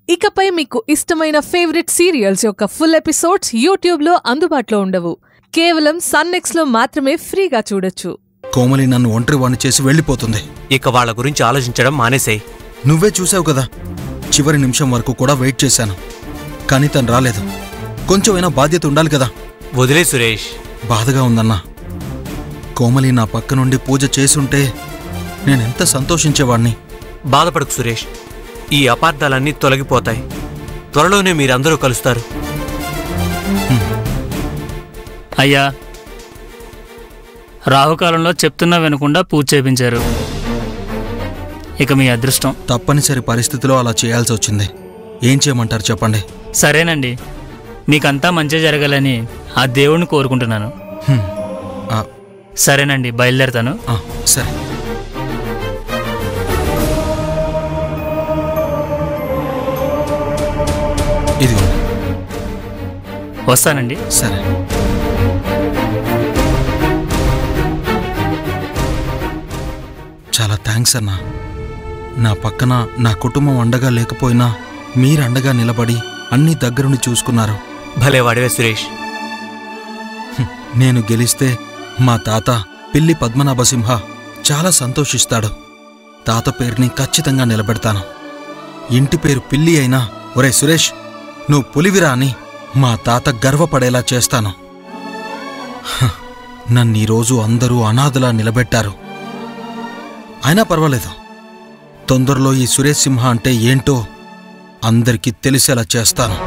ఇకపై మీకు ఇష్టమైన ఫేవరెట్ సీరియల్స్ యొక్క ఫుల్ ఎపిసోడ్స్ యూట్యూబ్లో అందుబాటులో ఉండవు. కేవలం సన్నెక్స్లో మాత్రమే ఫ్రీగా చూడొచ్చు. కోమలి నన్ను ఒంటరివాణ్ణి చేసి వెళ్ళిపోతుంది. ఇక వాళ్ళ గురించి ఆలోచించడం మానేసేయ్. నువ్వే చూసావు కదా, చివరి నిమిషం వరకు కూడా వెయిట్ చేశాను, కానీ తను రాలేదు. కొంచెమైనా బాధ్యత ఉండాలి కదా. వదిలే సురేష్. బాధగా ఉందన్నా. కోమలి నా పక్క నుండి పూజ చేసుంటే నేనెంత సంతోషించేవాణ్ణి. బాధపడకు సురేష్, ఈ అపార్థాలన్నీ తొలగిపోతాయి. త్వరలోనే మీరందరూ కలుస్తారు. అయ్యా, రాహుకాలంలో చెప్తున్నా వినకుండా పూజ చేయించారు. ఇక మీ అదృష్టం. తప్పనిసరి పరిస్థితిలో అలా చేయాల్సి వచ్చింది. ఏం చేయమంటారు చెప్పండి. సరేనండి, మీకంతా మంచి జరగాలని ఆ దేవుణ్ణి కోరుకుంటున్నాను. సరేనండి, బయలుదేరుతాను. సరే. ఇదిగో. వస్తానండి. సరే. చాలా థ్యాంక్స్ అన్నా. నా పక్కన నా కుటుంబం అండగా లేకపోయినా మీరండగా నిలబడి అన్ని దగ్గరుండి చూసుకున్నారు. భలేవాడివే సురేష్. నేను గెలిస్తే మా తాత పిల్లి పద్మనాభసింహ చాలా సంతోషిస్తాడు. తాత పేరుని ఖచ్చితంగా నిలబెడతాను. ఇంటి పేరు పిల్లి అయినా, ఒరే సురేష్ నువ్వు పులివిరా అని మా తాత గర్వపడేలా చేస్తాను. నన్నీరోజు అందరూ అనాథలా నిలబెట్టారు. అయినా పర్వాలేదు, తొందరలో ఈ సురేష్ సింహ అంటే ఏంటో అందరికీ తెలిసేలా చేస్తాను.